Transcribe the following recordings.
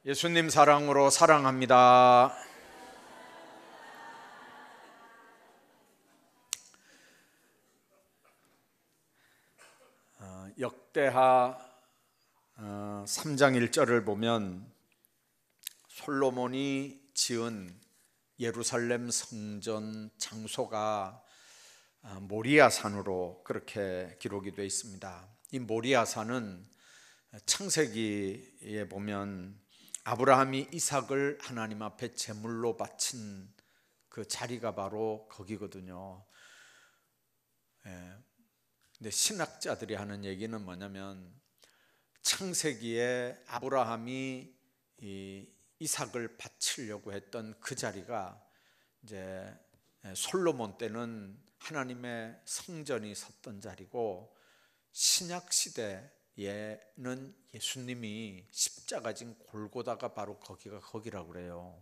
예수님 사랑으로 사랑합니다. 역대하 3장 1절을 보면 솔로몬이 지은 예루살렘 성전 장소가 모리아산으로 그렇게 기록이 되어 있습니다. 이 모리아산은 창세기에 보면 아브라함이 이삭을 하나님 앞에 제물로 바친 그 자리가 바로 거기거든요. 근데 신학자들이 하는 얘기는 뭐냐면 창세기에 아브라함이 이 이삭을 바치려고 했던 그 자리가 이제 솔로몬 때는 하나님의 성전이 섰던 자리고, 신약 시대에는 예수님이 십자가 진 골고다가 바로 거기라고 그래요.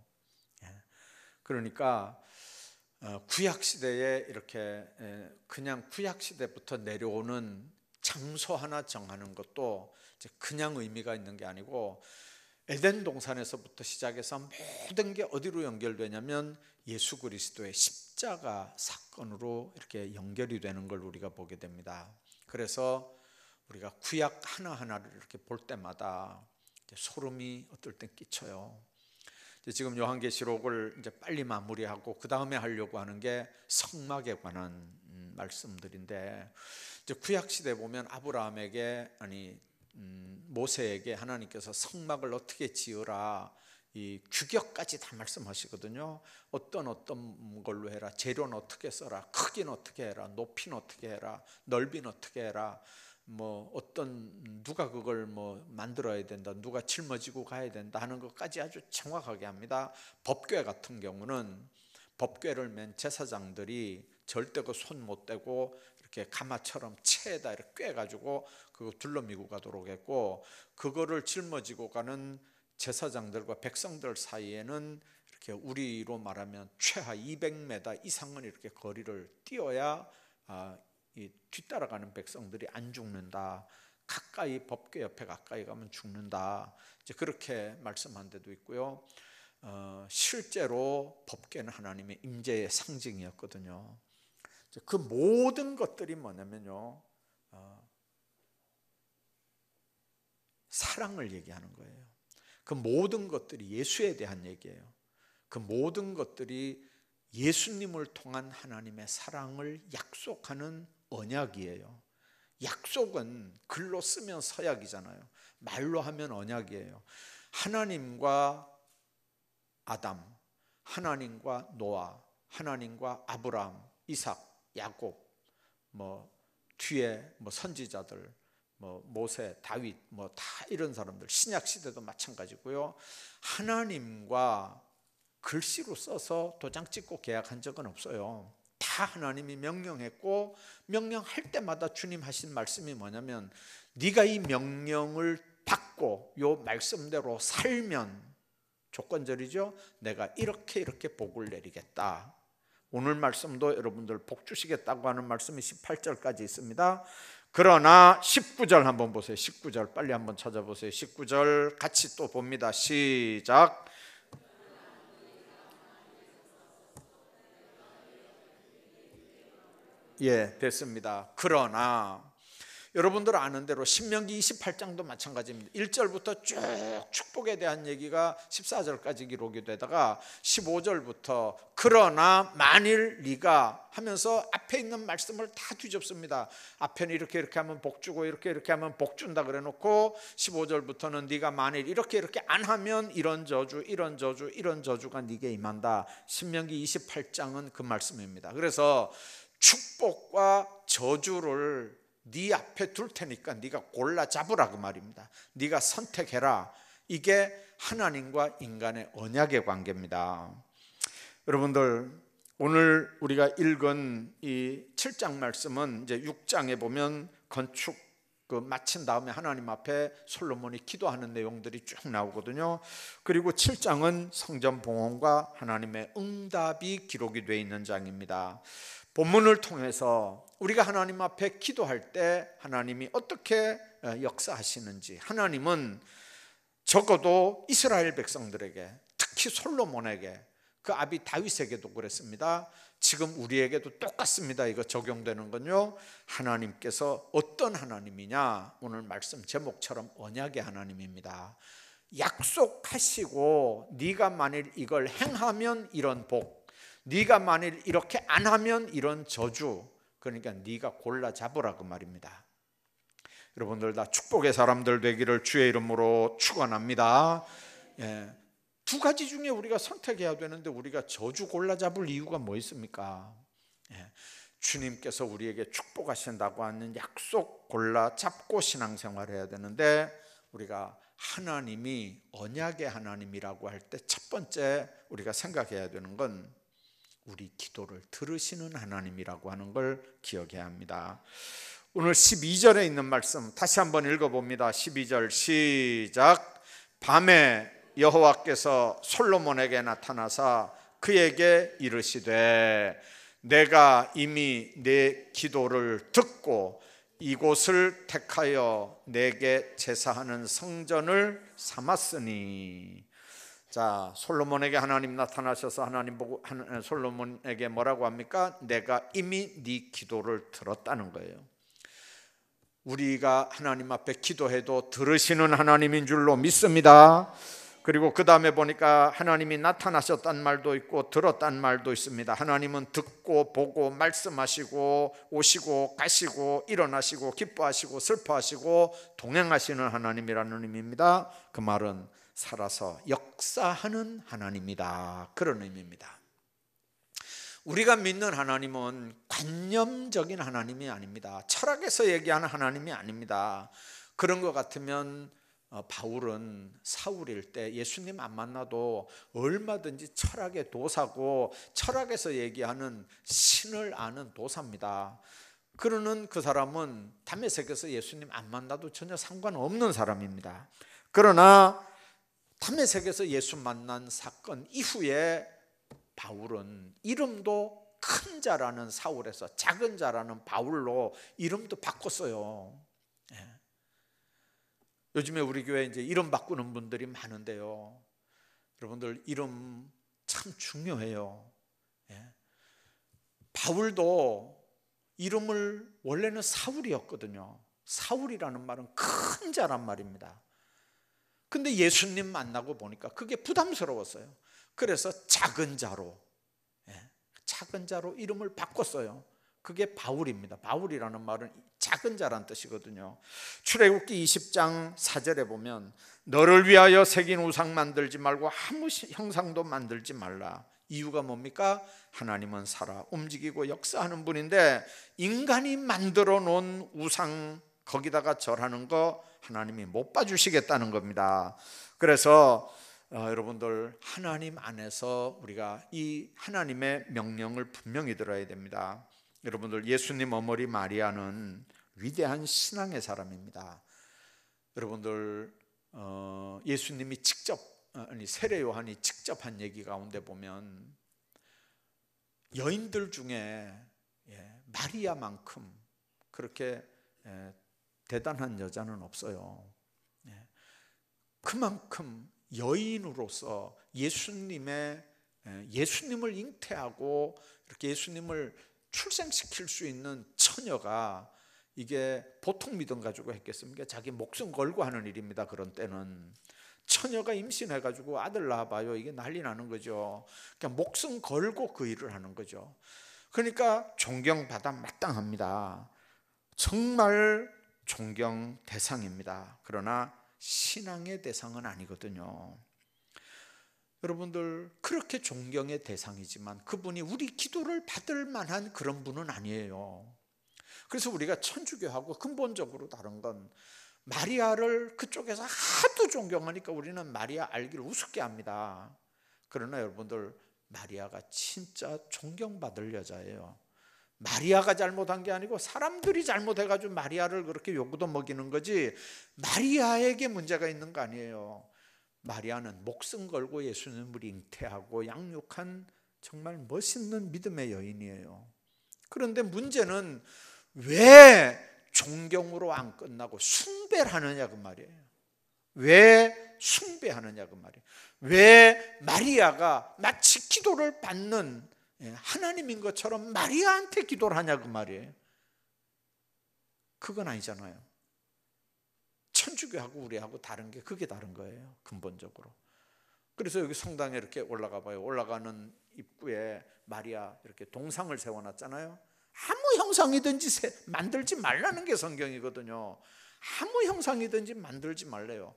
그러니까 구약 시대에 이렇게 그냥 구약 시대부터 내려오는 장소 하나 정하는 것도 그냥 의미가 있는 게 아니고, 에덴 동산에서부터 시작해서 모든 게 어디로 연결되냐면 예수 그리스도의 십자가 사건으로 이렇게 연결이 되는 걸 우리가 보게 됩니다. 그래서 우리가 구약 하나하나를 이렇게 볼 때마다 소름이 어떨 땐 끼쳐요. 지금 요한계시록을 이제 빨리 마무리하고 그 다음에 하려고 하는 게 성막에 관한 말씀들인데, 이제 구약 시대 보면 아브라함에게 모세에게 하나님께서 성막을 어떻게 지으라 이 규격까지 다 말씀하시거든요. 어떤 걸로 해라, 재료는 어떻게 써라, 크기는 어떻게 해라, 높이는 어떻게 해라, 넓이는 어떻게 해라, 누가 그걸 만들어야 된다, 누가 짊어지고 가야 된다 하는 것까지 아주 정확하게 합니다. 법궤 같은 경우는 법궤를 맨 제사장들이 절대 그 손 못 대고 이렇게 가마처럼 채에다 이렇게 꿰가지고 그거 둘러미고 가도록 했고, 그거를 짊어지고 가는 제사장들과 백성들 사이에는 이렇게 우리로 말하면 최하 200m 이상은 이렇게 거리를 뛰어야 이 뒤따라가는 백성들이 안 죽는다. 가까이 법궤 옆에 가까이 가면 죽는다. 이제 그렇게 말씀한 데도 있고요. 실제로 법궤는 하나님의 임재의 상징이었거든요. 그 모든 것들이 뭐냐면요, 사랑을 얘기하는 거예요. 그 모든 것들이 예수에 대한 얘기예요. 그 모든 것들이 예수님을 통한 하나님의 사랑을 약속하는 언약이에요. 약속은 글로 쓰면 서약이잖아요. 말로 하면 언약이에요. 하나님과 아담, 하나님과 노아, 하나님과 아브라함, 이삭, 야곱, 뒤에 선지자들, 모세, 다윗, 다 이런 사람들, 신약 시대도 마찬가지고요. 하나님과 글씨로 써서 도장 찍고 계약한 적은 없어요. 다 하나님이 명령했고, 명령할 때마다 주님 하신 말씀이 뭐냐면, 네가 이 명령을 받고 요 말씀대로 살면, 조건절이죠, 내가 이렇게 복을 내리겠다. 오늘 말씀도 여러분들 복 주시겠다고 하는 말씀이 18절까지 있습니다. 그러나 19절 한번 보세요. 19절 빨리 한번 찾아보세요. 19절 같이 또 봅니다. 시작. 예, 됐습니다. 그러나 여러분들 아는 대로 신명기 28장도 마찬가지입니다. 1절부터 쭉 축복에 대한 얘기가 14절까지 기록이 되다가 15절부터 그러나 만일 네가 하면서 앞에 있는 말씀을 다 뒤집습니다. 앞에는 이렇게 하면 복 주고 이렇게 하면 복 준다 그래 놓고, 15절부터는 네가 만일 이렇게 안 하면 이런 저주가 네게 임한다. 신명기 28장은 그 말씀입니다. 그래서 축복과 저주를 네 앞에 둘 테니까 네가 골라 잡으라 그 말입니다. 네가 선택해라. 이게 하나님과 인간의 언약의 관계입니다. 여러분들, 오늘 우리가 읽은 이 7장 말씀은 이제 6장에 보면 건축 마친 다음에 하나님 앞에 솔로몬이 기도하는 내용들이 쭉 나오거든요. 그리고 7장은 성전 봉헌과 하나님의 응답이 기록이 되어 있는 장입니다. 본문을 통해서 우리가 하나님 앞에 기도할 때 하나님이 어떻게 역사하시는지, 하나님은 적어도 이스라엘 백성들에게, 특히 솔로몬에게, 그 아비 다윗에게도 그랬습니다. 지금 우리에게도 똑같습니다. 이거 적용되는 건요, 하나님께서 어떤 하나님이냐, 오늘 말씀 제목처럼 언약의 하나님입니다. 약속하시고 네가 만일 이걸 행하면 이런 복, 네가 만일 이렇게 안 하면 이런 저주, 그러니까 네가 골라 잡으라 그 말입니다. 여러분들 다 축복의 사람들 되기를 주의 이름으로 축원합니다. 두 가지 중에 우리가 선택해야 되는데 우리가 저주 골라 잡을 이유가 뭐 있습니까? 주님께서 우리에게 축복하신다고 하는 약속 골라 잡고 신앙생활해야 되는데, 우리가 하나님이 언약의 하나님이라고 할 때 첫 번째 우리가 생각해야 되는 건 우리 기도를 들으시는 하나님이라고 하는 걸 기억해야 합니다. 오늘 12절에 있는 말씀 다시 한번 읽어봅니다. 12절 시작. 밤에 여호와께서 솔로몬에게 나타나사 그에게 이르시되 내가 이미 내 기도를 듣고 이곳을 택하여 내게 제사하는 성전을 삼았으니. 자, 솔로몬에게 하나님 나타나셔서 하나님 보고 솔로몬에게 뭐라고 합니까? 내가 이미 네 기도를 들었다는 거예요. 우리가 하나님 앞에 기도해도 들으시는 하나님인 줄로 믿습니다. 그리고 그 다음에 보니까 하나님이 나타나셨단 말도 있고 들었단 말도 있습니다. 하나님은 듣고 보고 말씀하시고 오시고 가시고 일어나시고 기뻐하시고 슬퍼하시고 동행하시는 하나님이라는 의미입니다. 그 말은 살아서 역사하는 하나님이다, 그런 의미입니다. 우리가 믿는 하나님은 관념적인 하나님이 아닙니다. 철학에서 얘기하는 하나님이 아닙니다. 그런 것 같으면 바울은 사울일 때 예수님 안 만나도 얼마든지 철학의 도사고 철학에서 얘기하는 신을 아는 도사입니다. 그러는 그 사람은 담메색에서 예수님 안 만나도 전혀 상관없는 사람입니다. 그러나 담메색에서 예수 만난 사건 이후에 바울은 이름도 큰 자라는 사울에서 작은 자라는 바울로 이름도 바꿨어요. 요즘에 우리 교회 이제 이름 바꾸는 분들이 많은데요, 여러분들 이름 참 중요해요. 바울도 이름을 원래는 사울이었거든요. 사울이라는 말은 큰 자란 말입니다. 근데 예수님 만나고 보니까 그게 부담스러웠어요. 그래서 작은 자로 이름을 바꿨어요. 그게 바울입니다. 바울이라는 말은 작은 자란 뜻이거든요. 출애굽기 20장 4절에 보면 너를 위하여 새긴 우상 만들지 말고 아무 형상도 만들지 말라. 이유가 뭡니까? 하나님은 살아 움직이고 역사하는 분인데 인간이 만들어 놓은 우상 거기다가 절하는 거 하나님이 못 봐주시겠다는 겁니다. 그래서 여러분들 하나님 안에서 우리가 이 하나님의 명령을 분명히 들어야 됩니다. 여러분들 예수님 어머니 마리아는 위대한 신앙의 사람입니다. 여러분들 예수님이 직접 세례 요한이 직접 한 얘기 가운데 보면 여인들 중에 마리아만큼 그렇게 대단한 여자는 없어요. 그만큼 여인으로서 예수님을 잉태하고 이렇게 예수님을 출생시킬 수 있는 처녀가 이게 보통 믿음 가지고 했겠습니까? 자기 목숨 걸고 하는 일입니다. 그런 때는 처녀가 임신해가지고 아들 낳아봐요, 이게 난리 나는 거죠. 그러니까 목숨 걸고 그 일을 하는 거죠. 그러니까 존경받아 마땅합니다. 정말 존경 대상입니다. 그러나 신앙의 대상은 아니거든요. 여러분들 그렇게 존경의 대상이지만 그분이 우리 기도를 받을 만한 그런 분은 아니에요. 그래서 우리가 천주교하고 근본적으로 다른 건 마리아를 그쪽에서 하도 존경하니까 우리는 마리아 알기를 우습게 합니다. 그러나 여러분들 마리아가 진짜 존경받을 여자예요. 마리아가 잘못한 게 아니고 사람들이 잘못해가지고 마리아를 그렇게 요구도 먹이는 거지 마리아에게 문제가 있는 거 아니에요. 마리아는 목숨 걸고 예수님을 잉태하고 양육한 정말 멋있는 믿음의 여인이에요. 그런데 문제는 왜 존경으로 안 끝나고 숭배를 하느냐 그 말이에요. 왜 숭배하느냐 그 말이에요. 왜 마리아가 마치 기도를 받는 하나님인 것처럼 마리아한테 기도를 하냐 그 말이에요. 그건 아니잖아요. 천주교하고 우리하고 다른 게 그게 다른 거예요, 근본적으로. 그래서 여기 성당에 이렇게 올라가 봐요. 올라가는 입구에 마리아 이렇게 동상을 세워놨잖아요. 아무 형상이든지 만들지 말라는 게 성경이거든요. 아무 형상이든지 만들지 말래요.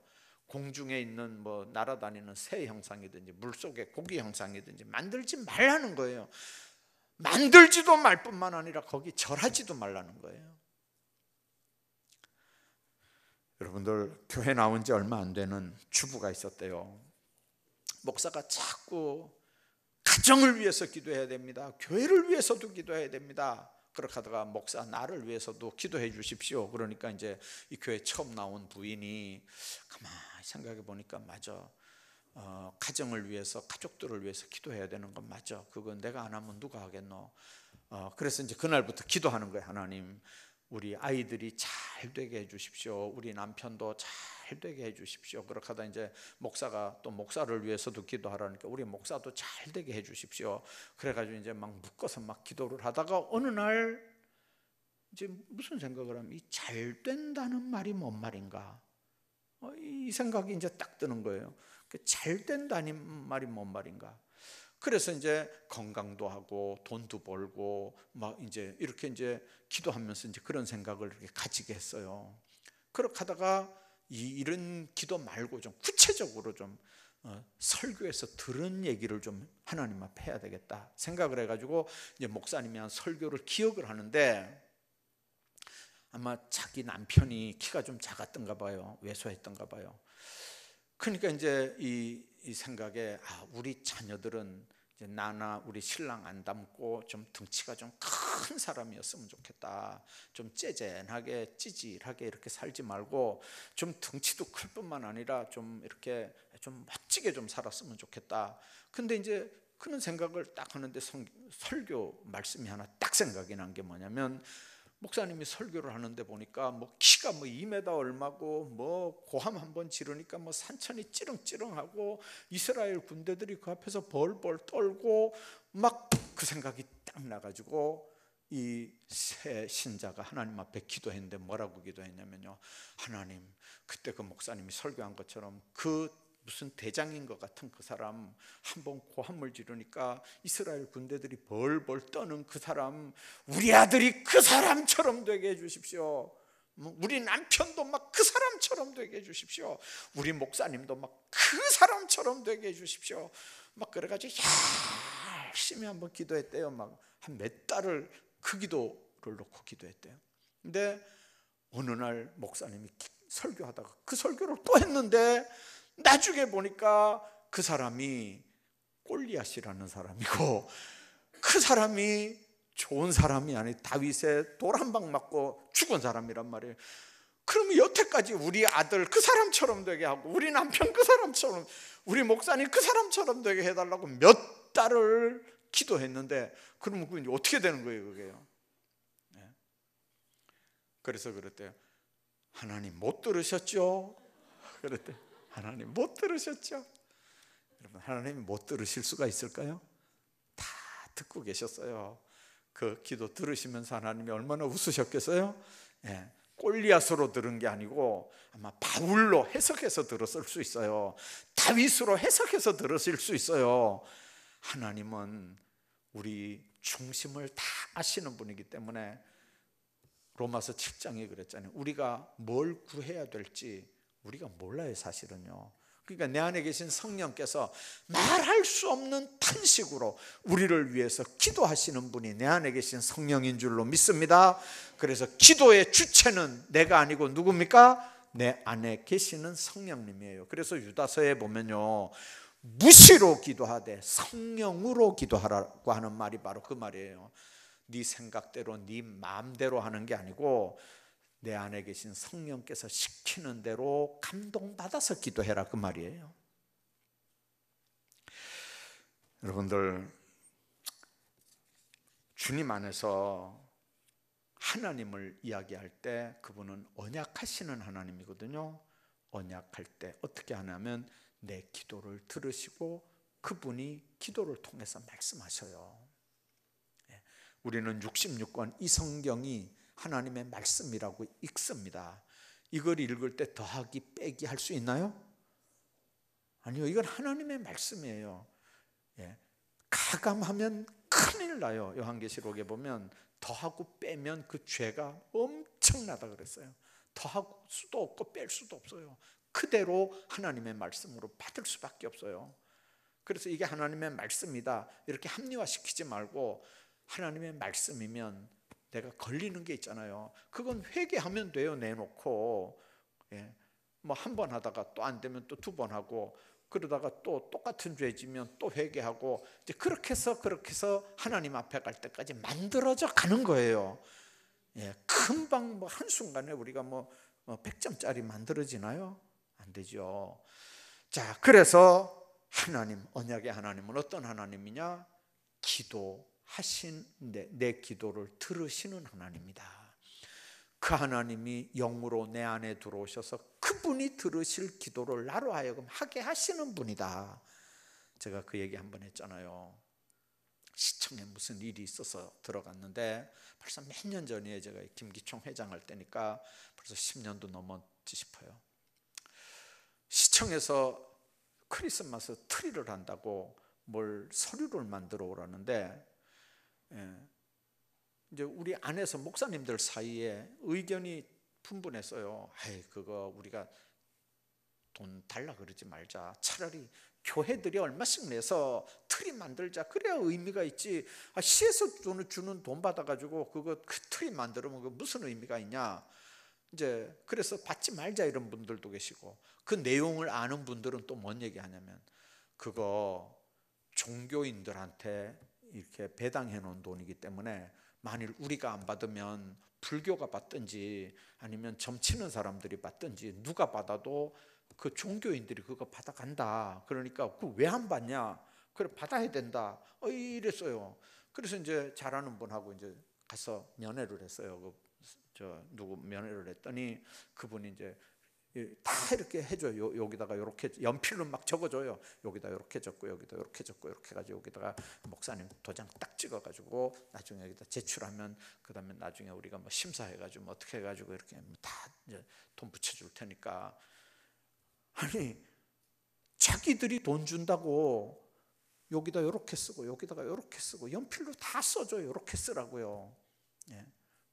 공중에 있는 뭐 날아다니는 새 형상이든지 물속의 고기 형상이든지 만들지 말라는 거예요. 만들지도 말 뿐만 아니라 거기 절하지도 말라는 거예요. 여러분들, 교회 나온 지 얼마 안 되는 주부가 있었대요. 목사가 자꾸 가정을 위해서 기도해야 됩니다, 교회를 위해서도 기도해야 됩니다. 그렇게 하다가 목사 나를 위해서도 기도해 주십시오. 그러니까 이제 이 교회 처음 나온 부인이 가만히 생각해 보니까 맞아, 가정을 위해서, 가족들을 위해서 기도해야 되는 건 맞아. 그건 내가 안 하면 누가 하겠노. 그래서 이제 그날부터 기도하는 거예요. 하나님, 우리 아이들이 잘 되게 해 주십시오. 우리 남편도 잘 되게 해 주십시오. 그렇게 하다 이제 목사가 또 목사를 위해서도 기도하라니까 우리 목사도 잘 되게 해 주십시오. 그래가지고 이제 막 묶어서 막 기도를 하다가 어느 날 이제 무슨 생각을 하면 이 잘 된다는 말이 뭔 말인가, 이 생각이 이제 딱 드는 거예요. 잘 된다는 말이 뭔 말인가. 그래서 이제 건강도 하고 돈도 벌고 막 이제 이렇게 이제 기도하면서 이제 그런 생각을 이렇게 가지게 했어요. 그렇게 하다가 이런 기도 말고 좀 구체적으로 좀 설교에서 들은 얘기를 좀 하나님 앞에 해야 되겠다 생각을 해가지고 이제 목사님이 한 설교를 기억을 하는데, 아마 자기 남편이 키가 좀 작았던가 봐요. 왜소했던가 봐요. 그러니까 이제 이 생각에 우리 자녀들은 이제 나나 우리 신랑 안 닮고 좀 덩치가 좀 큰 사람이었으면 좋겠다. 좀 째젠하게 찌질하게 이렇게 살지 말고 좀 덩치도 클 뿐만 아니라 좀 이렇게 좀 멋지게 좀 살았으면 좋겠다. 근데 이제 그런 생각을 딱 하는데 설교 말씀이 하나 딱 생각이 난 게 뭐냐면, 목사님이 설교를 하는데 보니까 뭐 키가 뭐 2m 얼마고 뭐 고함 한번 지르니까 뭐 산천이 찌릉찌릉하고 이스라엘 군대들이 그 앞에서 벌벌 떨고 막 그 생각이 딱 나가지고 이 새 신자가 하나님 앞에 기도했는데 뭐라고 기도했냐면요, 하나님, 그때 그 목사님이 설교한 것처럼 그 무슨 대장인 것 같은 그 사람 한번 고함을 지르니까 이스라엘 군대들이 벌벌 떠는 그 사람, 우리 아들이 그 사람처럼 되게 해주십시오. 우리 남편도 막 그 사람처럼 되게 해주십시오. 우리 목사님도 막 그 사람처럼 되게 해주십시오. 막 그래가지고 열심히 한번 기도했대요. 막 한 몇 달을 그 기도를 놓고 기도했대요. 근데 어느 날 목사님이 설교하다가 그 설교를 또 했는데 나중에 보니까 그 사람이 골리앗이라는 사람이고, 그 사람이 좋은 사람이 아니 다윗의 돌 한 방 맞고 죽은 사람이란 말이에요. 그러면 여태까지 우리 아들 그 사람처럼 되게 하고 우리 남편 그 사람처럼, 우리 목사님 그 사람처럼 되게 해달라고 몇 달을 기도했는데, 그러면 그게 어떻게 되는 거예요 그게요? 그래서 그랬대요. 하나님 못 들으셨죠? 그랬대. 하나님 못 들으셨죠? 여러분, 하나님이 못 들으실 수가 있을까요? 다 듣고 계셨어요. 그 기도 들으시면서 하나님이 얼마나 웃으셨겠어요? 골리앗으로 들은 게 아니고 아마 바울로 해석해서 들었을 수 있어요. 다윗으로 해석해서 들었을 수 있어요. 하나님은 우리 중심을 다 아시는 분이기 때문에 로마서 7장에 그랬잖아요. 우리가 뭘 구해야 될지 우리가 몰라요, 사실은요. 그러니까 내 안에 계신 성령께서 말할 수 없는 탄식으로 우리를 위해서 기도하시는 분이 내 안에 계신 성령인 줄로 믿습니다. 그래서 기도의 주체는 내가 아니고 누굽니까? 내 안에 계시는 성령님이에요. 그래서 유다서에 보면요, 무시로 기도하되 성령으로 기도하라고 하는 말이 바로 그 말이에요. 네 생각대로 네 마음대로 하는 게 아니고 내 안에 계신 성령께서 시키는 대로 감동받아서 기도해라, 그 말이에요. 여러분들, 주님 안에서 하나님을 이야기할 때 그분은 언약하시는 하나님이거든요. 언약할 때 어떻게 하냐면 내 기도를 들으시고 그분이 기도를 통해서 말씀하셔요. 우리는 66권 이 성경이 하나님의 말씀이라고 읽습니다. 이걸 읽을 때 더하기 빼기 할 수 있나요? 아니요, 이건 하나님의 말씀이에요. 가감하면 큰일 나요. 요한계시록에 보면 더하고 빼면 그 죄가 엄청나다 그랬어요. 더할 수도 없고 뺄 수도 없어요. 그대로 하나님의 말씀으로 받을 수밖에 없어요. 그래서 이게 하나님의 말씀이다 이렇게 합리화시키지 말고, 하나님의 말씀이면 내가 걸리는 게 있잖아요. 그건 회개하면 돼요. 내놓고 뭐 한 번 하다가 또 안 되면 또 두 번 하고, 그러다가 또 똑같은 죄 지면 또 회개하고, 이제 그렇게 해서 하나님 앞에 갈 때까지 만들어져 가는 거예요. 금방 뭐 한순간에 우리가 뭐 100점짜리 만들어지나요? 안 되죠. 자, 그래서 하나님, 언약의 하나님은 어떤 하나님이냐? 기도하신 내 기도를 들으시는 하나님이다. 그 하나님이 영으로 내 안에 들어오셔서 그분이 들으실 기도를 나로 하여금 하게 하시는 분이다. 제가 그 얘기 한번 했잖아요. 시청에 무슨 일이 있어서 들어갔는데, 벌써 몇 년 전이에요. 제가 김기총 회장 할 때니까 벌써 10년도 넘었지 싶어요. 시청에서 크리스마스 트리를 한다고 뭘 서류를 만들어 오라는데, 이제 우리 안에서 목사님들 사이에 의견이 분분했어요. 그거 우리가 돈 달라 그러지 말자. 차라리 교회들이 얼마씩 내서 트리 만들자. 그래야 의미가 있지. 시에서 주는 돈 받아가지고 그거 그 트리 만들면 그 무슨 의미가 있냐. 이제 그래서 받지 말자 이런 분들도 계시고, 그 내용을 아는 분들은 또 뭔 얘기하냐면, 그거 종교인들한테 이렇게 배당해 놓은 돈이기 때문에 만일 우리가 안 받으면 불교가 받든지 아니면 점치는 사람들이 받든지 누가 받아도 그 종교인들이 그거 받아간다. 그러니까 그 왜 안 받냐? 그래 받아야 된다. 이랬어요. 그래서 이제 잘하는 분하고 이제 가서 면회를 했어요. 누구 면회를 했더니 그분이 이제 다 이렇게 해줘요. 여기다가 이렇게 연필로 막 적어줘요. 여기다 이렇게 적고 여기다 이렇게 적고 이렇게 해가지고 여기다가 목사님 도장 딱 찍어가지고 나중에 여기다 제출하면, 그 다음에 나중에 우리가 뭐 심사해가지고 뭐 어떻게 해가지고 이렇게 다 이제 돈 붙여줄 테니까. 아니, 자기들이 돈 준다고 여기다 이렇게 쓰고 여기다가 이렇게 쓰고 연필로 다 써줘요. 이렇게 쓰라고요.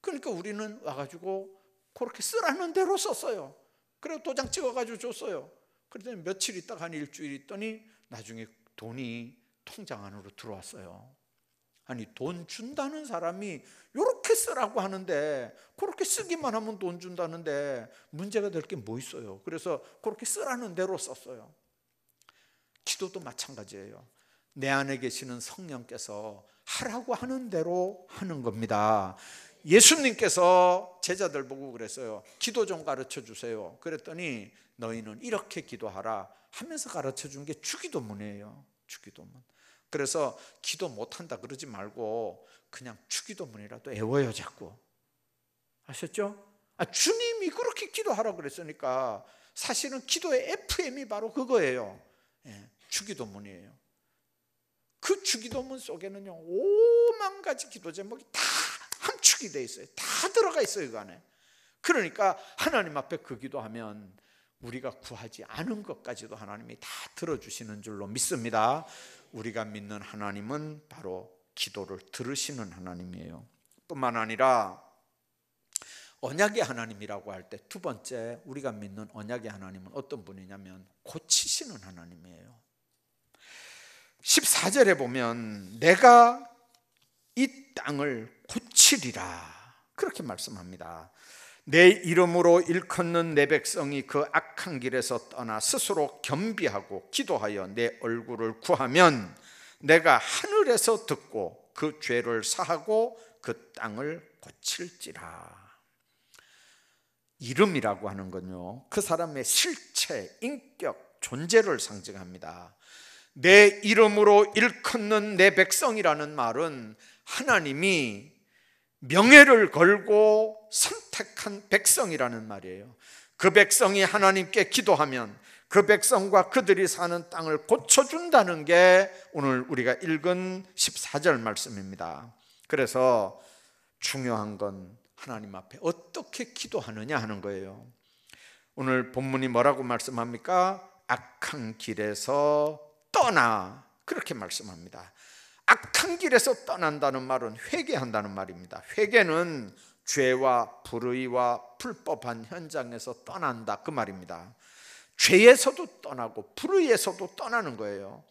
그러니까 우리는 와가지고 그렇게 쓰라는 대로 썼어요. 그래서 도장 찍어가지고 줬어요. 그랬더니 며칠 있다가 한 일주일 있더니 나중에 돈이 통장 안으로 들어왔어요. 아니, 돈 준다는 사람이 이렇게 쓰라고 하는데 그렇게 쓰기만 하면 돈 준다는데 문제가 될 게 뭐 있어요. 그래서 그렇게 쓰라는 대로 썼어요. 기도도 마찬가지예요. 내 안에 계시는 성령께서 하라고 하는 대로 하는 겁니다. 예수님께서 제자들 보고 그랬어요. 기도 좀 가르쳐 주세요. 그랬더니 너희는 이렇게 기도하라 하면서 가르쳐 준 게 주기도문이에요. 주기도문. 그래서 기도 못한다 그러지 말고 그냥 주기도문이라도 외워요. 자꾸. 아셨죠? 주님이 그렇게 기도하라고 그랬으니까 사실은 기도의 FM이 바로 그거예요. 주기도문이에요. 그 주기도문 속에는요 5만 가지 기도 제목이 다 함축이 돼 있어요. 다 들어가 있어요 그 안에. 그러니까 하나님 앞에 그 기도하면 우리가 구하지 않은 것까지도 하나님이 다 들어주시는 줄로 믿습니다. 우리가 믿는 하나님은 바로 기도를 들으시는 하나님이에요. 뿐만 아니라 언약의 하나님이라고 할 때 두 번째 우리가 믿는 언약의 하나님은 어떤 분이냐면 고치시는 하나님이에요. 14절에 보면 내가 이 땅을 고치리라 그렇게 말씀합니다. 내 이름으로 일컫는 내 백성이 그 악한 길에서 떠나 스스로 겸비하고 기도하여 내 얼굴을 구하면 내가 하늘에서 듣고 그 죄를 사하고 그 땅을 고칠지라. 이름이라고 하는 건요 그 사람의 실체, 인격, 존재를 상징합니다. 내 이름으로 일컫는 내 백성이라는 말은 하나님이 명예를 걸고 선택한 백성이라는 말이에요. 그 백성이 하나님께 기도하면 그 백성과 그들이 사는 땅을 고쳐준다는 게 오늘 우리가 읽은 14절 말씀입니다. 그래서 중요한 건 하나님 앞에 어떻게 기도하느냐 하는 거예요. 오늘 본문이 뭐라고 말씀합니까? 악한 길에서 떠나, 그렇게 말씀합니다. 악한 길에서 떠난다는 말은 회개한다는 말입니다. 회개는 죄와 불의와 불법한 현장에서 떠난다, 그 말입니다. 죄에서도 떠나고 불의에서도 떠나는 거예요.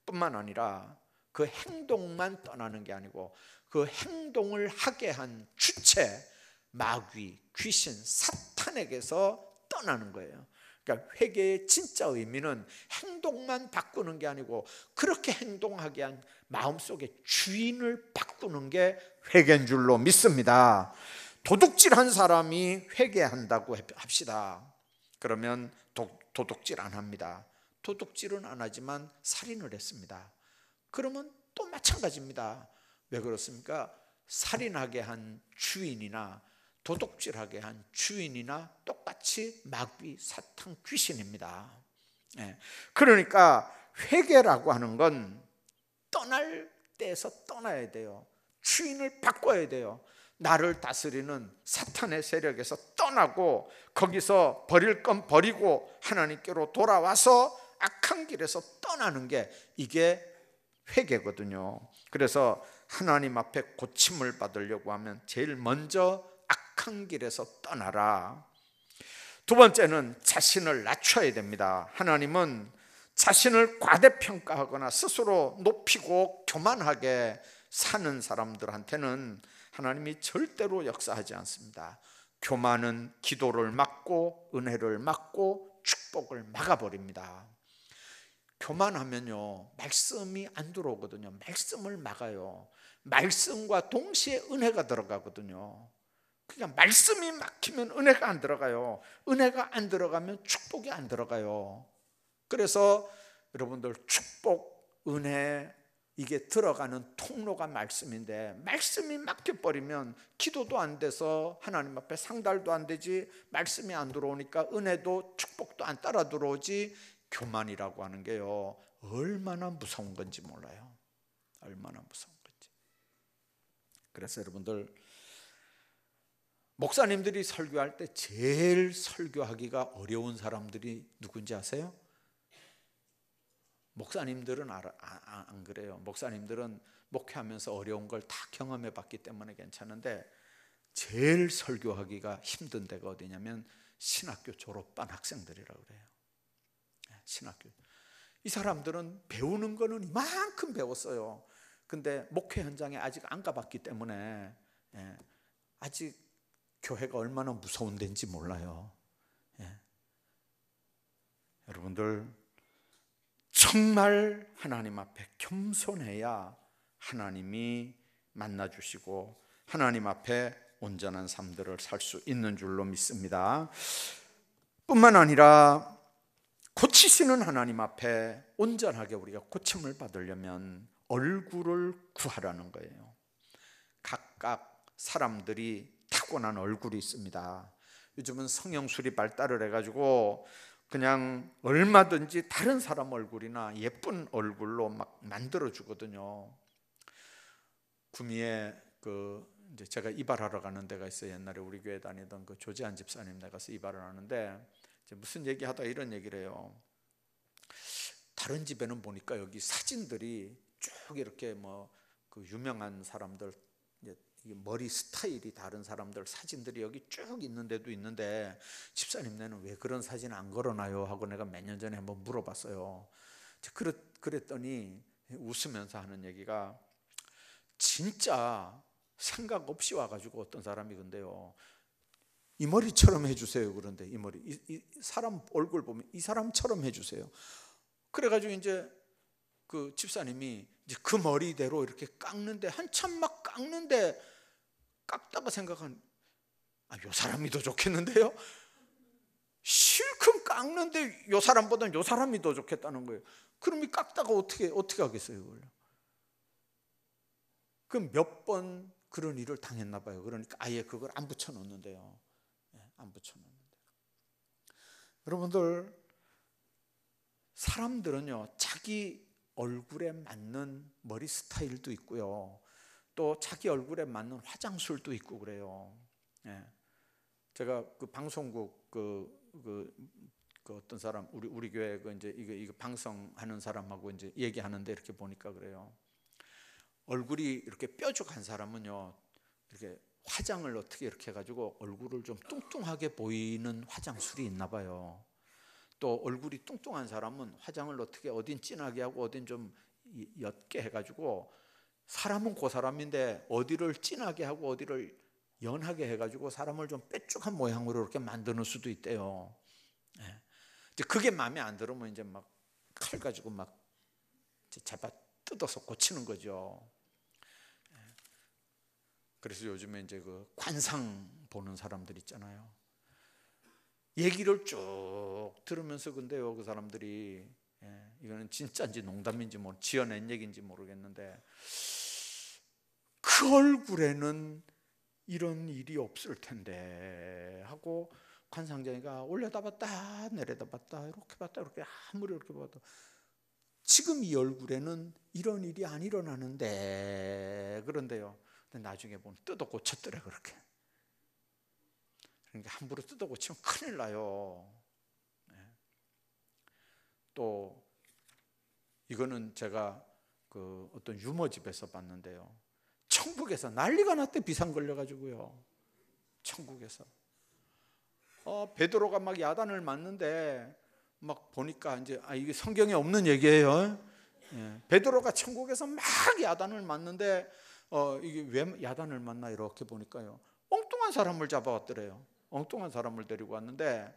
뿐만 아니라 그 행동만 떠나는 게 아니고 그 행동을 하게 한 주체, 마귀, 귀신, 사탄에게서 떠나는 거예요. 그러니까 회개의 진짜 의미는 행동만 바꾸는 게 아니고 그렇게 행동하게 한 마음속의 주인을 바꾸는 게 회개인 줄로 믿습니다. 도둑질한 사람이 회개한다고 합시다. 그러면 도둑질 안 합니다. 도둑질은 안 하지만 살인을 했습니다. 그러면 또 마찬가지입니다. 왜 그렇습니까? 살인하게 한 주인이나 도둑질하게 한 주인이나 똑같이 마귀, 사탄, 귀신입니다. 그러니까 회개라고 하는 건 떠날 때에서 떠나야 돼요. 주인을 바꿔야 돼요. 나를 다스리는 사탄의 세력에서 떠나고 거기서 버릴 건 버리고 하나님께로 돌아와서 악한 길에서 떠나는 게 이게 회개거든요. 그래서 하나님 앞에 고침을 받으려고 하면 제일 먼저 악한 길에서 떠나라. 두 번째는 자신을 낮춰야 됩니다. 하나님은 자신을 과대평가하거나 스스로 높이고 교만하게 사는 사람들한테는 하나님이 절대로 역사하지 않습니다. 교만은 기도를 막고 은혜를 막고 축복을 막아버립니다. 교만하면요 말씀이 안 들어오거든요. 말씀을 막아요. 말씀과 동시에 은혜가 들어가거든요. 그러니까 말씀이 막히면 은혜가 안 들어가요. 은혜가 안 들어가면 축복이 안 들어가요. 그래서 여러분들 축복, 은혜 이게 들어가는 통로가 말씀인데 말씀이 막혀버리면 기도도 안 돼서 하나님 앞에 상달도 안 되지, 말씀이 안 들어오니까 은혜도 축복도 안 따라 들어오지. 교만이라고 하는 게요 얼마나 무서운 건지 몰라요. 얼마나 무서운 건지. 그래서 여러분들 목사님들이 설교할 때 제일 설교하기가 어려운 사람들이 누군지 아세요? 목사님들은 안 그래요. 목사님들은 목회하면서 어려운 걸 다 경험해 봤기 때문에 괜찮은데 제일 설교하기가 힘든 데가 어디냐면 신학교 졸업반 학생들이라고 그래요. 신학교. 이 사람들은 배우는 거는 이만큼 배웠어요. 근데 목회 현장에 아직 안 가봤기 때문에 아직 교회가 얼마나 무서운 데인지 몰라요. 여러분들 정말 하나님 앞에 겸손해야 하나님이 만나주시고 하나님 앞에 온전한 삶들을 살 수 있는 줄로 믿습니다. 뿐만 아니라 고치시는 하나님 앞에 온전하게 우리가 고침을 받으려면 얼굴을 구하라는 거예요. 각각 사람들이 타고난 얼굴이 있습니다. 요즘은 성형술이 발달을 해가지고 그냥 얼마든지 다른 사람 얼굴이나 예쁜 얼굴로 막 만들어 주거든요. 구미에 이제 제가 이발하러 가는 데가 있어요. 옛날에 우리 교회 다니던 그 조지한 집사님 네 가서 이발을 하는데 이제 무슨 얘기하다 이런 얘기를 해요. 다른 집에는 보니까 여기 사진들이 쭉 이렇게 그 유명한 사람들 머리 스타일이 다른 사람들 사진들이 여기 쭉 있는데도 있는데 집사님네는 왜 그런 사진 안 걸어놔요? 하고 내가 몇 년 전에 한번 물어봤어요. 그랬더니 웃으면서 하는 얘기가 진짜 생각 없이 와가지고 어떤 사람이 근데요 이 머리처럼 해주세요. 그런데 이 머리 이 사람 얼굴 보면 이 사람처럼 해주세요. 그래가지고 이제 그 집사님이 이제 그 머리대로 이렇게 깎는데 한참 막 깎는데 깎다가 생각한 요 사람이 더 좋겠는데요. 실컷 깎는데 요 사람보다는 요 사람이 더 좋겠다는 거예요. 그럼 이 깎다가 어떻게 하겠어요, 그걸? 그럼 몇 번 그런 일을 당했나 봐요. 그러니까 아예 그걸 안 붙여 놓는데요. 안 붙여 놓는데. 여러분들, 사람들은요 자기 얼굴에 맞는 머리 스타일도 있고요, 또 자기 얼굴에 맞는 화장술도 있고 그래요. 예. 제가 그 방송국 그 어떤 사람, 우리 교회 그 이제 이거 방송하는 사람하고 이제 얘기하는데 이렇게 보니까 그래요. 얼굴이 이렇게 뾰족한 사람은요 이렇게 화장을 어떻게 이렇게 해가지고 얼굴을 좀 뚱뚱하게 보이는 화장술이 있나 봐요. 또 얼굴이 뚱뚱한 사람은 화장을 어떻게 어딘 진하게 하고 어딘 좀 옅게 해가지고, 사람은 그 사람인데 어디를 진하게 하고 어디를 연하게 해가지고 사람을 좀 뾰족한 모양으로 이렇게 만드는 수도 있대요. 예. 이제 그게 마음에 안 들으면 이제 막 칼 가지고 막 잡아 뜯어서 고치는 거죠. 예. 그래서 요즘에 이제 그 관상 보는 사람들 있잖아요. 얘기를 쭉 들으면서 근데요 그 사람들이, 이거는 진짜인지 농담인지 지어낸 얘기인지 모르겠는데, 그 얼굴에는 이런 일이 없을 텐데 하고 관상쟁이가 올려다 봤다 내려다 봤다 이렇게 봤다 이렇게 아무리 이렇게 봐도 지금 이 얼굴에는 이런 일이 안 일어나는데, 그런데요 근데 나중에 보면 뜯어 고쳤더래 그렇게. 그러니까 함부로 뜯어 고치면 큰일 나요. 또 이거는 제가 그 어떤 유머집에서 봤는데요, 천국에서 난리가 났대. 비상 걸려가지고요. 천국에서 베드로가 막 야단을 맞는데 막 보니까 이제 이게 성경에 없는 얘기예요. 베드로가 천국에서 막 야단을 맞는데 이게 왜 야단을 맞나 이렇게 보니까요, 엉뚱한 사람을 잡아왔더래요. 엉뚱한 사람을 데리고 왔는데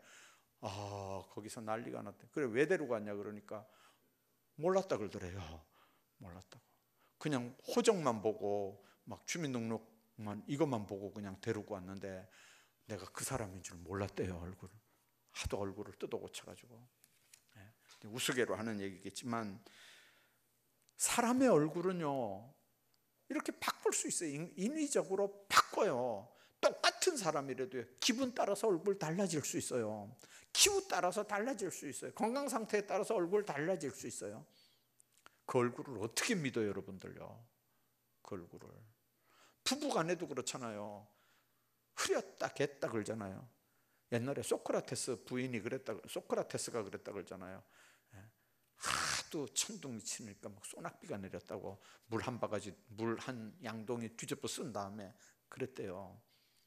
거기서 난리가 났대. 그래 왜 데리고 왔냐 그러니까 몰랐다 그러더래요. 몰랐다고. 그냥 호적만 보고 막 주민등록만 이것만 보고 그냥 데리고 왔는데 내가 그 사람인 줄 몰랐대요. 얼굴을 하도 얼굴을 뜯어 고쳐가지고. 우스개로 하는 얘기겠지만 사람의 얼굴은요 이렇게 바꿀 수 있어요. 인위적으로 바꿔요. 똑같은 사람이라도요 기분 따라서 얼굴 달라질 수 있어요. 기후 따라서 달라질 수 있어요. 건강 상태에 따라서 얼굴 달라질 수 있어요. 그 얼굴을 어떻게 믿어요 여러분들요? 그 얼굴을. 부부간에도 그렇잖아요. 흐렸다 겠다 그러잖아요. 옛날에 소크라테스 부인이 그랬다, 소크라테스가 그랬다 그러잖아요. 하도 천둥 미치니까 막 소낙비가 내렸다고 물 한 바가지, 물 한 양동이 뒤집어 쓴 다음에 그랬대요.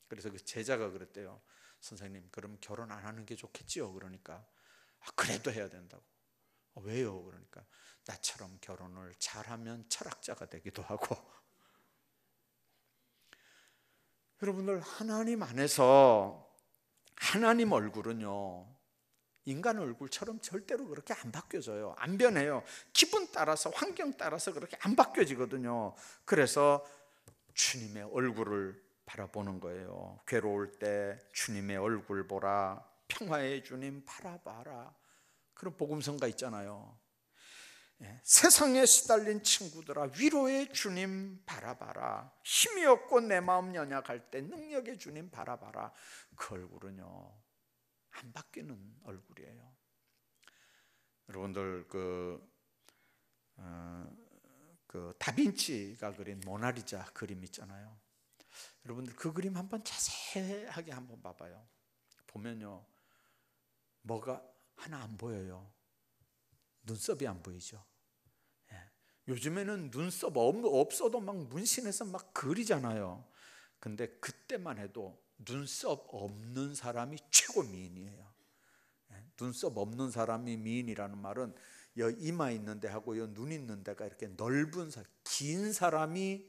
그래서 그 제자가 그랬대요. 선생님 그럼 결혼 안 하는 게 좋겠지요? 그러니까 그래도 해야 된다고. 왜요? 그러니까 나처럼 결혼을 잘하면 철학자가 되기도 하고. 여러분들, 하나님 안에서 하나님 얼굴은요 인간 얼굴처럼 절대로 그렇게 안 바뀌어져요. 안 변해요. 기분 따라서 환경 따라서 그렇게 안 바뀌어지거든요. 그래서 주님의 얼굴을 바라보는 거예요. 괴로울 때 주님의 얼굴 보라, 평화의 주님 바라봐라. 그런 복음성가 있잖아요. 세상에 시달린 친구들아 위로의 주님 바라봐라. 힘이 없고 내 마음 연약할 때 능력의 주님 바라봐라. 그 얼굴은요 안 바뀌는 얼굴이에요. 여러분들 그 다빈치가 그린 모나리자 그림 있잖아요. 여러분들 그 그림 한번 자세하게 한번 봐봐요. 보면요 뭐가 하나 안 보여요. 눈썹이 안 보이죠. 요즘에는 눈썹 없어도 막 문신해서 막 그리잖아요. 근데 그때만 해도 눈썹 없는 사람이 최고 미인이에요. 눈썹 없는 사람이 미인이라는 말은 여 이마 있는 데하고 여 눈 있는 데가 이렇게 넓은 긴 사람이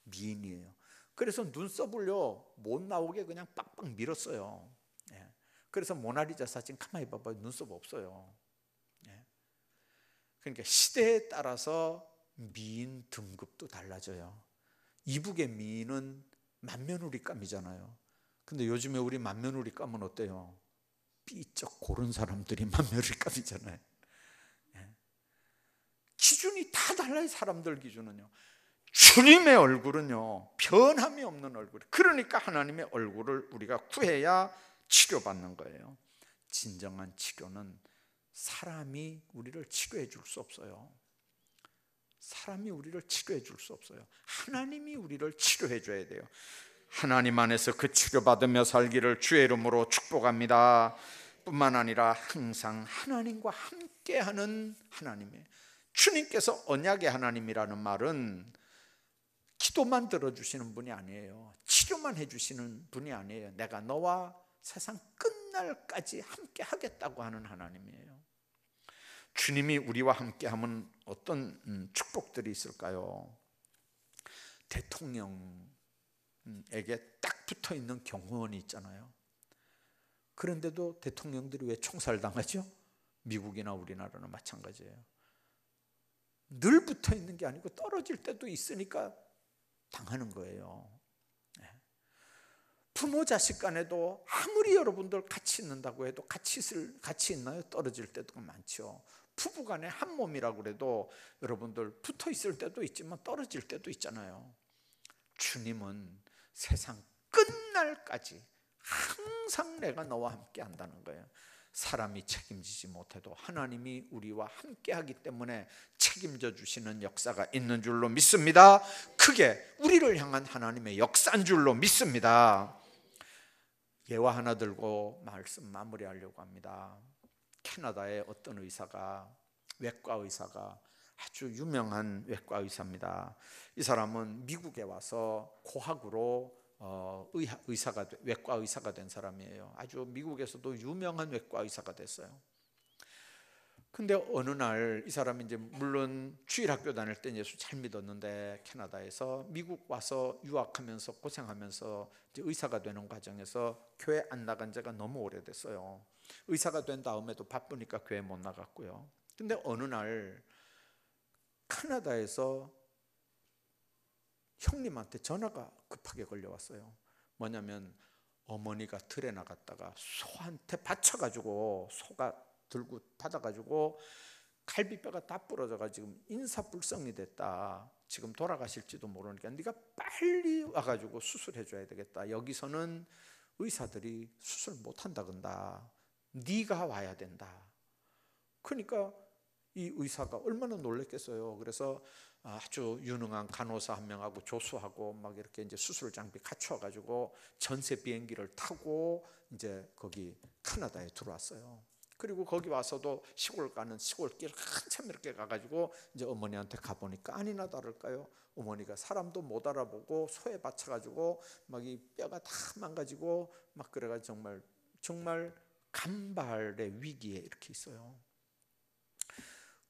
미인이에요. 그래서 눈썹을요 못 나오게 그냥 빡빡 밀었어요. 그래서 모나리자 사진 가만히 봐봐요. 눈썹 없어요. 그러니까 시대에 따라서 미인 등급도 달라져요. 이북의 미인은 만면우리감이잖아요. 근데 요즘에 우리 만면우리감은 어때요? 삐쩍 고른 사람들이 만면우리감이잖아요. 기준이 다 달라요. 사람들 기준은요. 주님의 얼굴은요 변함이 없는 얼굴. 그러니까 하나님의 얼굴을 우리가 구해야 치료받는 거예요. 진정한 치료는 사람이 우리를 치료해 줄 수 없어요. 사람이 우리를 치료해 줄 수 없어요. 하나님이 우리를 치료해 줘야 돼요. 하나님 안에서 그 치료받으며 살기를 주의 이름으로 축복합니다. 뿐만 아니라 항상 하나님과 함께하는 하나님이에요. 주님께서 언약의 하나님이라는 말은 기도만 들어주시는 분이 아니에요. 치료만 해주시는 분이 아니에요. 내가 너와 세상 끝날까지 함께 하겠다고 하는 하나님이에요. 주님이 우리와 함께 하면 어떤 축복들이 있을까요? 대통령에게 딱 붙어있는 경호원이 있잖아요. 그런데도 대통령들이 왜 총살당하죠? 미국이나 우리나라는 마찬가지예요. 늘 붙어있는 게 아니고 떨어질 때도 있으니까 당하는 거예요. 부모 자식 간에도 아무리 여러분들 같이 있는다고 해도 같이 있나요? 떨어질 때도 많죠. 부부 간에 한 몸이라고 그래도 여러분들 붙어 있을 때도 있지만 떨어질 때도 있잖아요. 주님은 세상 끝날까지 항상 내가 너와 함께 한다는 거예요. 사람이 책임지지 못해도 하나님이 우리와 함께 하기 때문에 책임져 주시는 역사가 있는 줄로 믿습니다. 크게 우리를 향한 하나님의 역사인 줄로 믿습니다. 예화 하나 들고 말씀 마무리하려고 합니다. 캐나다의 어떤 외과 의사가 아주 유명한 외과 의사입니다. 이 사람은 미국에 와서 고학으로 외과 의사가 된 사람이에요. 아주 미국에서도 유명한 외과 의사가 됐어요. 근데 어느 날 이 사람이 이제 물론 주일학교 다닐 때 예수 잘 믿었는데 캐나다에서 미국 와서 유학하면서 고생하면서 이제 의사가 되는 과정에서 교회 안 나간 지가 너무 오래됐어요. 의사가 된 다음에도 바쁘니까 교회 못 나갔고요. 근데 어느 날 캐나다에서 형님한테 전화가 급하게 걸려왔어요. 뭐냐면 어머니가 들에 나갔다가 소한테 받쳐가지고 소가 들고 받아가지고 갈비뼈가 다 부러져가지고 인사불성이 됐다. 지금 돌아가실지도 모르니까 네가 빨리 와가지고 수술해줘야 되겠다. 여기서는 의사들이 수술 못한다 건다. 네가 와야 된다. 그러니까 이 의사가 얼마나 놀랬겠어요. 그래서 아주 유능한 간호사 한 명하고 조수하고 막 이렇게 이제 수술 장비 갖춰가지고 전세 비행기를 타고 이제 거기 캐나다에 들어왔어요. 그리고 거기 와서도 시골 가는 시골길 한참 이렇게 가가지고 이제 어머니한테 가보니까 아니나 다를까요? 어머니가 사람도 못 알아보고 소에 받쳐가지고 막 이 뼈가 다 망가지고 막 그래가지고 정말 간발의 위기에 이렇게 있어요.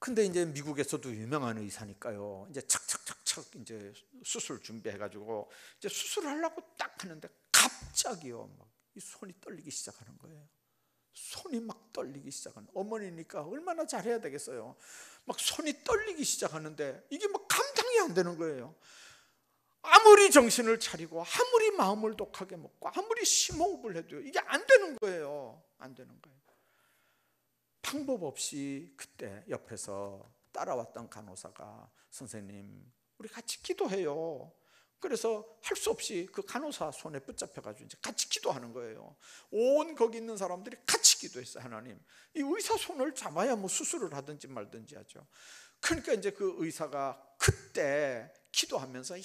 근데 이제 미국에서도 유명한 의사니까요. 이제 착착착착 이제 수술 준비해가지고 이제 수술하려고 딱 하는데 갑자기요, 막 이 손이 떨리기 시작하는 거예요. 손이 막 떨리기 시작하는. 어머니니까 얼마나 잘해야 되겠어요. 막 손이 떨리기 시작하는데 이게 막 감당이 안 되는 거예요. 아무리 정신을 차리고 아무리 마음을 독하게 먹고 아무리 심호흡을 해도요, 이게 안 되는 거예요. 안 되는 거예요. 방법 없이 그때 옆에서 따라왔던 간호사가 선생님 우리 같이 기도해요. 그래서 할 수 없이 그 간호사 손에 붙잡혀가지고 이제 같이 기도하는 거예요. 온 거기 있는 사람들이 같이 기도했어요. 하나님, 이 의사 손을 잡아야 뭐 수술을 하든지 말든지 하죠. 그러니까 이제 그 의사가 그때 기도하면서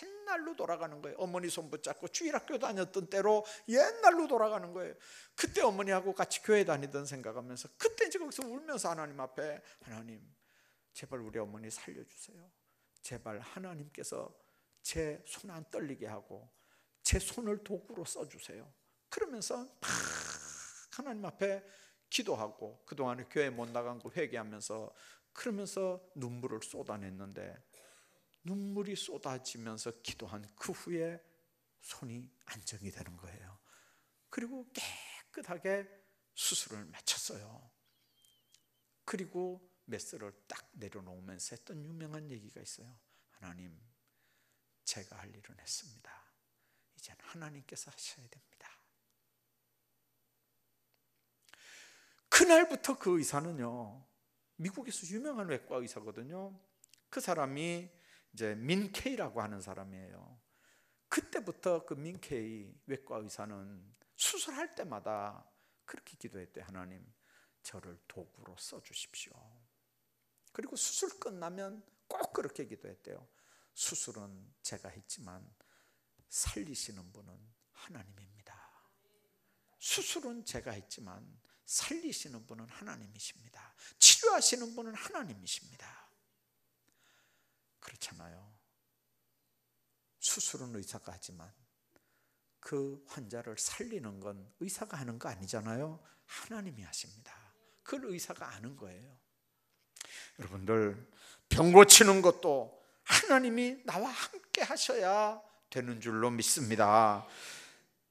옛날로 돌아가는 거예요. 어머니 손 붙잡고 주일학교 다녔던 때로 옛날로 돌아가는 거예요. 그때 어머니하고 같이 교회 다니던 생각하면서 그때 이제 거기서 울면서 하나님 앞에, 하나님 제발 우리 어머니 살려주세요. 제발 하나님께서 제 손 안 떨리게 하고 제 손을 도구로 써주세요. 그러면서 막 하나님 앞에 기도하고 그동안에 교회 못 나간 거 회개하면서 그러면서 눈물을 쏟아냈는데, 눈물이 쏟아지면서 기도한 그 후에 손이 안정이 되는 거예요. 그리고 깨끗하게 수술을 마쳤어요. 그리고 메스를 딱 내려놓으면서 했던 유명한 얘기가 있어요. 하나님, 제가 할 일은 했습니다. 이젠 하나님께서 하셔야 됩니다. 그날부터 그 의사는요, 미국에서 유명한 외과 의사거든요. 그 사람이 이제 민케이라고 하는 사람이에요. 그때부터 그 민케이 외과 의사는 수술할 때마다 그렇게 기도했대요. 하나님, 저를 도구로 써주십시오. 그리고 수술 끝나면 꼭 그렇게 기도했대요. 수술은 제가 했지만 살리시는 분은 하나님입니다. 수술은 제가 했지만 살리시는 분은 하나님이십니다. 치료하시는 분은 하나님이십니다. 그렇잖아요. 수술은 의사가 하지만 그 환자를 살리는 건 의사가 하는 거 아니잖아요. 하나님이 하십니다. 그걸 의사가 아는 거예요. 여러분들, 병 고치는 것도 하나님이 나와 함께 하셔야 되는 줄로 믿습니다.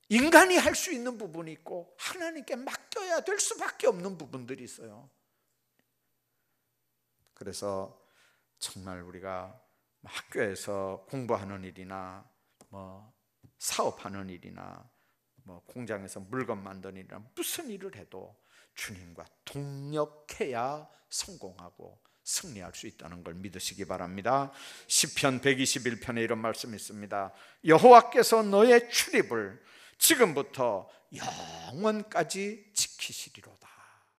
인간이 할 수 있는 부분이 있고 하나님께 맡겨야 될 수밖에 없는 부분들이 있어요. 그래서 정말 우리가 학교에서 공부하는 일이나 사업하는 일이나 공장에서 물건 만드는 일이나 무슨 일을 해도 주님과 동력해야 성공하고 승리할 수 있다는 걸 믿으시기 바랍니다. 시편 121편에 이런 말씀이 있습니다. 여호와께서 너의 출입을 지금부터 영원까지 지키시리로다.